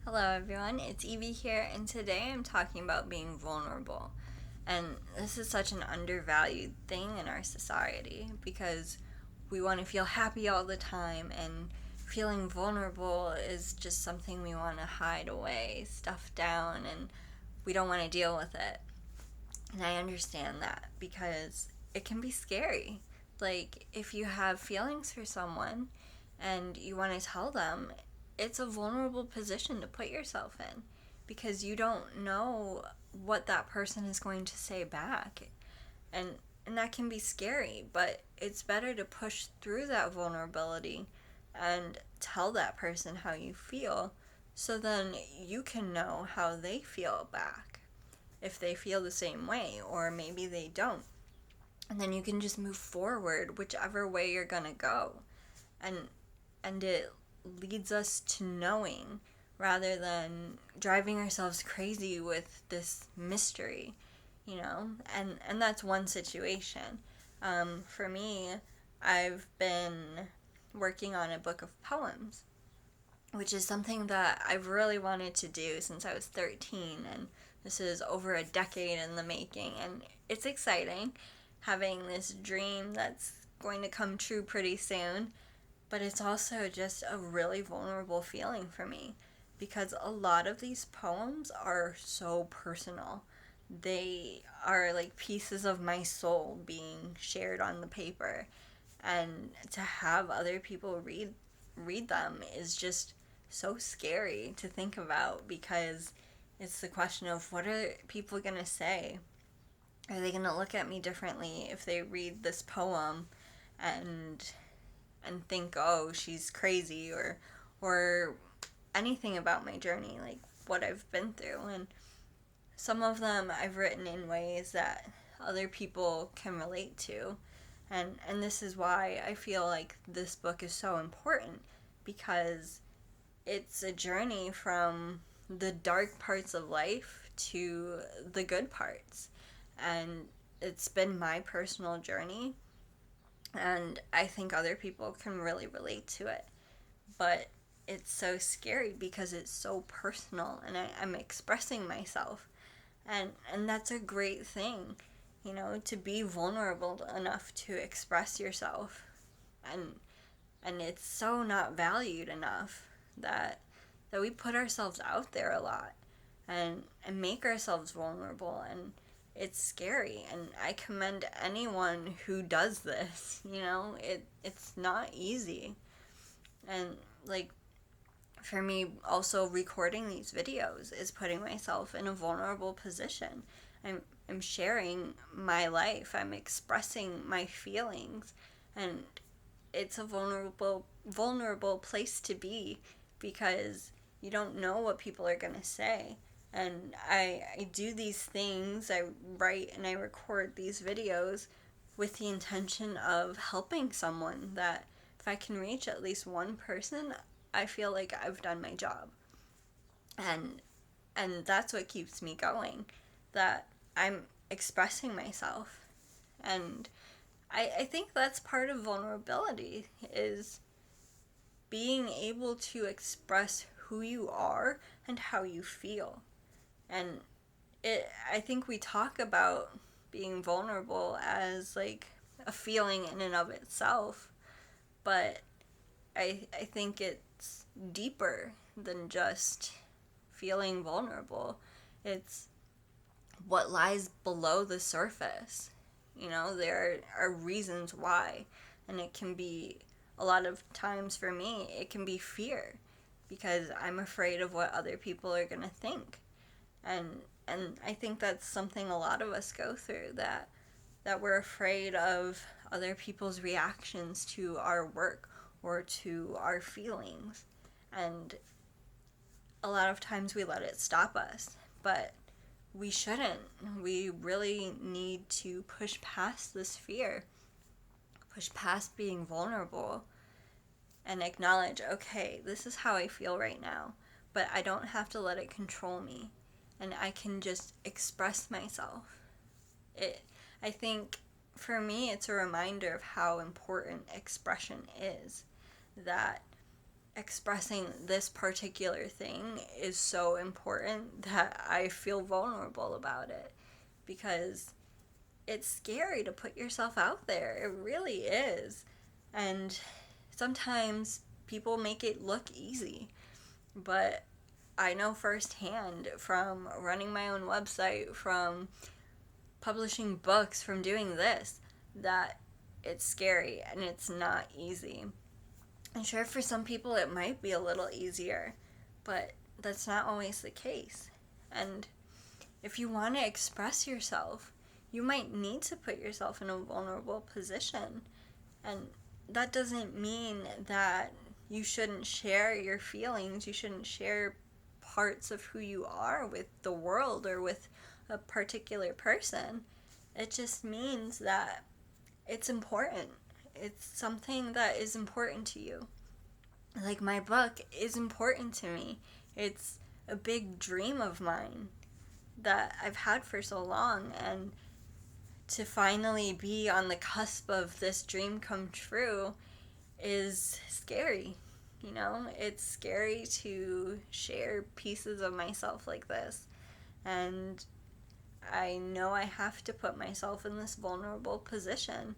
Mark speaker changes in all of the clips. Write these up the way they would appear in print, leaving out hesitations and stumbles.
Speaker 1: Hello, everyone. It's Evie here, and today I'm talking about being vulnerable. And this is such an undervalued thing in our society because we want to feel happy all the time, and feeling vulnerable is just something we want to hide away, stuff down, and we don't want to deal with it. And I understand that because it can be scary. Like, if you have feelings for someone and you want to tell them, it's a vulnerable position to put yourself in because you don't know what that person is going to say back. And and that can be scary, but it's better to push through that vulnerability and tell that person how you feel so then you can know how they feel back, if they feel the same way, or maybe they don't. And then you can just move forward whichever way you're going to go. And it leads us to knowing rather than driving ourselves crazy with this mystery, and that's one situation. For me, I've been working on a book of poems, which is something that I've really wanted to do since I was 13, and this is over a decade in the making, and it's exciting having this dream that's going to come true pretty soon, but it's also just a really vulnerable feeling for me because a lot of these poems are so personal. They are like pieces of my soul being shared on the paper, and to have other people read them is just so scary to think about because it's the question of what are people going to say? Are they going to look at me differently if they read this poem and think, "Oh, she's crazy," or anything about my journey, like what I've been through? And some of them I've written in ways that other people can relate to. And this is why I feel like this book is so important, because it's a journey from the dark parts of life to the good parts. And it's been my personal journey, and I think other people can really relate to it. But it's so scary because it's so personal, and I'm expressing myself. And that's a great thing, to be vulnerable enough to express yourself. And it's so not valued enough that we put ourselves out there a lot and make ourselves vulnerable, and it's scary, and I commend anyone who does this. It's not easy. And like, for me, also recording these videos is putting myself in a vulnerable position. I'm sharing my life. I'm expressing my feelings, and it's a vulnerable place to be because you don't know what people are going to say. And I do these things, I write and I record these videos with the intention of helping someone, that if I can reach at least one person, I feel like I've done my job. And that's what keeps me going, that I'm expressing myself. And I think that's part of vulnerability, is being able to express who you are and how you feel. And I think we talk about being vulnerable as like a feeling in and of itself, but I think it's deeper than just feeling vulnerable. It's what lies below the surface. There are reasons why, and it can be, a lot of times for me, it can be fear because I'm afraid of what other people are going to think. And I think that's something a lot of us go through, that we're afraid of other people's reactions to our work or to our feelings. And a lot of times we let it stop us, but we shouldn't. We really need to push past this fear, push past being vulnerable, and acknowledge, okay, this is how I feel right now, but I don't have to let it control me, and I can just express myself. I think for me, it's a reminder of how important expression is, that expressing this particular thing is so important that I feel vulnerable about it, because it's scary to put yourself out there. It really is. And sometimes people make it look easy, but I know firsthand from running my own website, from publishing books, from doing this, that it's scary and it's not easy. And sure, for some people it might be a little easier, but that's not always the case. And if you want to express yourself, you might need to put yourself in a vulnerable position. And that doesn't mean that you shouldn't share your feelings, you shouldn't share parts of who you are with the world or with a particular person. It just means that it's important. It's something that is important to you. Like, my book is important to me. It's a big dream of mine that I've had for so long, and to finally be on the cusp of this dream come true is scary. You know, it's scary to share pieces of myself like this. And I know I have to put myself in this vulnerable position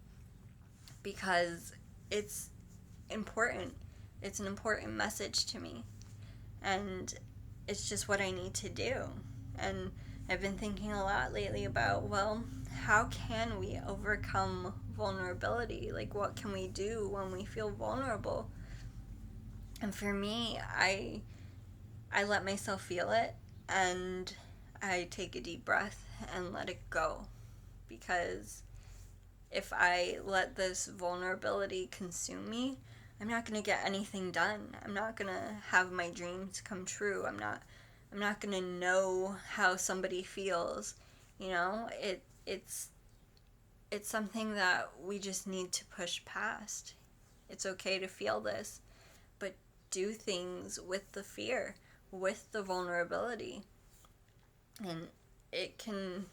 Speaker 1: because it's important. It's an important message to me. And it's just what I need to do. And I've been thinking a lot lately about, well, how can we overcome vulnerability? Like, what can we do when we feel vulnerable? And for me, I let myself feel it, and I take a deep breath and let it go. Because if I let this vulnerability consume me, I'm not going to get anything done. I'm not going to have my dreams come true. I'm not going to know how somebody feels. You know, it's something that we just need to push past. It's okay to feel this, but do things with the fear, with the vulnerability. And it can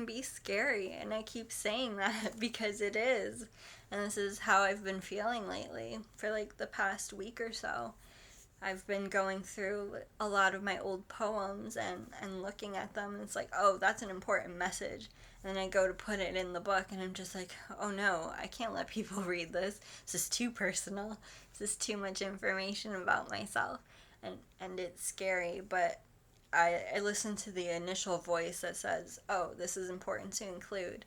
Speaker 1: be scary, and I keep saying that because it is. And this is how I've been feeling lately for like the past week or so. I've been going through a lot of my old poems and looking at them, and it's like, oh, that's an important message. And then I go to put it in the book, and I'm just like, oh no, I can't let people read this. This is too personal. This is too much information about myself. And it's scary, but I listen to the initial voice that says, oh, this is important to include,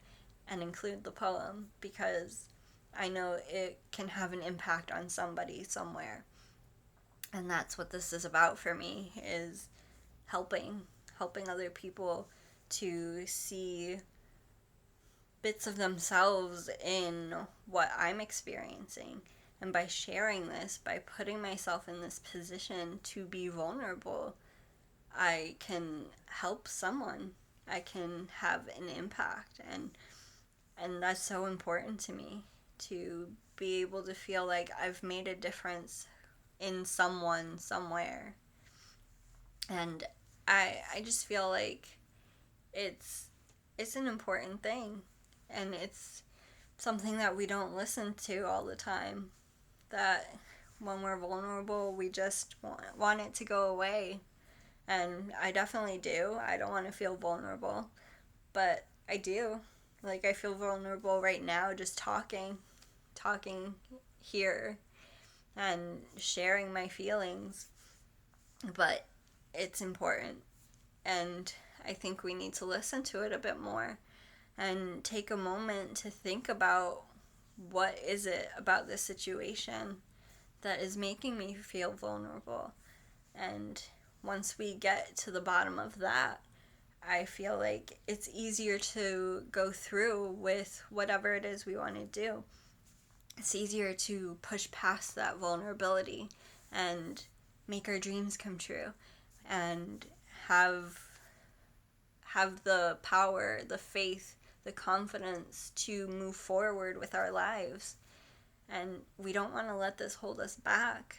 Speaker 1: and include the poem, because I know it can have an impact on somebody somewhere. And that's what this is about for me, is helping other people to see bits of themselves in what I'm experiencing. And by sharing this, by putting myself in this position to be vulnerable, I can help someone. I can have an impact, and that's so important to me, to be able to feel like I've made a difference in someone somewhere. And I just feel like it's an important thing, and it's something that we don't listen to all the time, that when we're vulnerable we just want it to go away. And I definitely do. I don't want to feel vulnerable, but I do. Like, I feel vulnerable right now just talking here and sharing my feelings. But it's important, and I think we need to listen to it a bit more and take a moment to think about, what is it about this situation that is making me feel vulnerable? And once we get to the bottom of that, I feel like it's easier to go through with whatever it is we want to do. It's easier to push past that vulnerability and make our dreams come true, and have the power, the faith, the confidence to move forward with our lives. And we don't want to let this hold us back.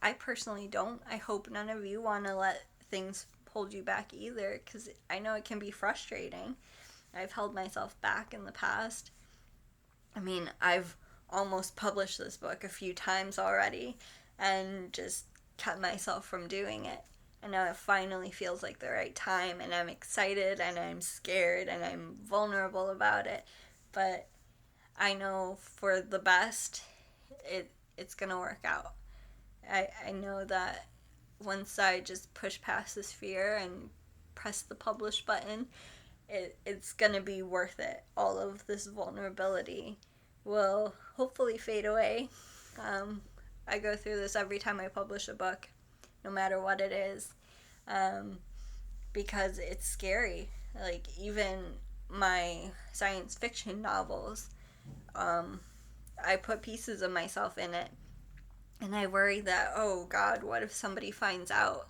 Speaker 1: I personally don't. I hope none of you want to let things hold you back either, because I know it can be frustrating. I've held myself back in the past. I mean, I've almost published this book a few times already, and just kept myself from doing it. And now it finally feels like the right time, and I'm excited, and I'm scared, and I'm vulnerable about it. But I know for the best, it's gonna work out. I know that once I just push past this fear and press the publish button, it's gonna be worth it. All of this vulnerability will hopefully fade away. Um, I go through this every time I publish a book, no matter what it is, um, because it's scary. Like, even my science fiction novels, um, I put pieces of myself in it, and I worry that, oh God, what if somebody finds out,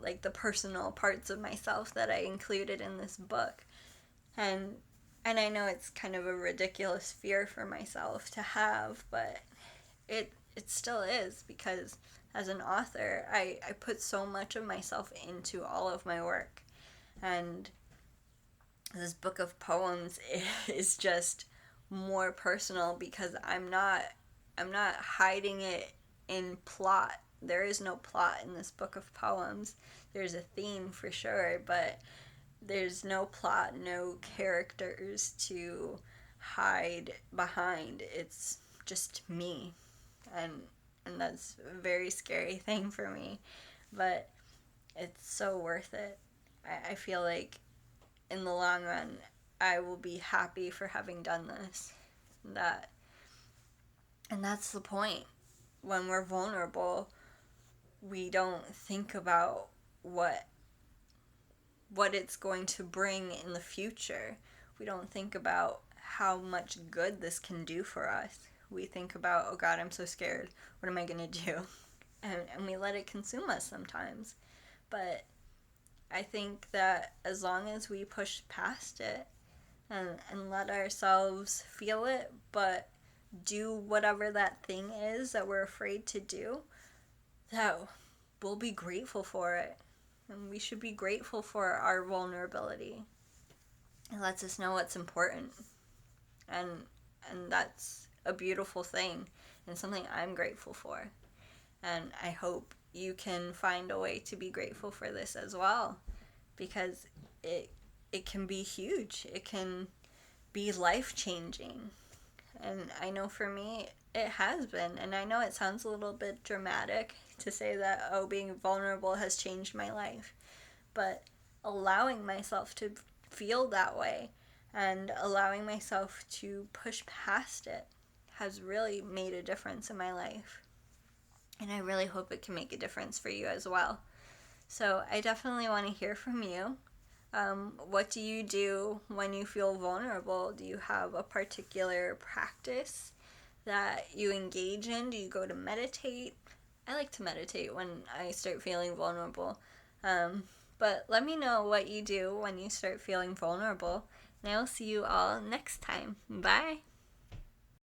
Speaker 1: like the personal parts of myself that I included in this book? And I know it's kind of a ridiculous fear for myself to have, but it still is, because as an author, I put so much of myself into all of my work. And this book of poems is just more personal because I'm not hiding it in plot. There is no plot in this book of poems. There's a theme for sure, but there's no plot, no characters to hide behind. It's just me. And that's a very scary thing for me, but it's so worth it. I feel like in the long run I will be happy for having done this. That and that's the point. When we're vulnerable, we don't think about what it's going to bring in the future. We don't think about how much good this can do for us. We think about, oh God, I'm so scared. What am I going to do? And we let it consume us sometimes. But I think that as long as we push past it and let ourselves feel it, but do whatever that thing is that we're afraid to do, that we'll be grateful for it. And we should be grateful for our vulnerability. It lets us know what's important. And that's a beautiful thing and something I'm grateful for. And I hope you can find a way to be grateful for this as well, because it can be huge. It can be life-changing. And I know for me it has been. And I know it sounds a little bit dramatic to say that, oh, being vulnerable has changed my life. But allowing myself to feel that way and allowing myself to push past it has really made a difference in my life. And I really hope it can make a difference for you as well. So I definitely want to hear from you. What do you do when you feel vulnerable? Do you have a particular practice that you engage in? Do you go to meditate? I like to meditate when I start feeling vulnerable. But let me know what you do when you start feeling vulnerable. And I will see you all next time. Bye.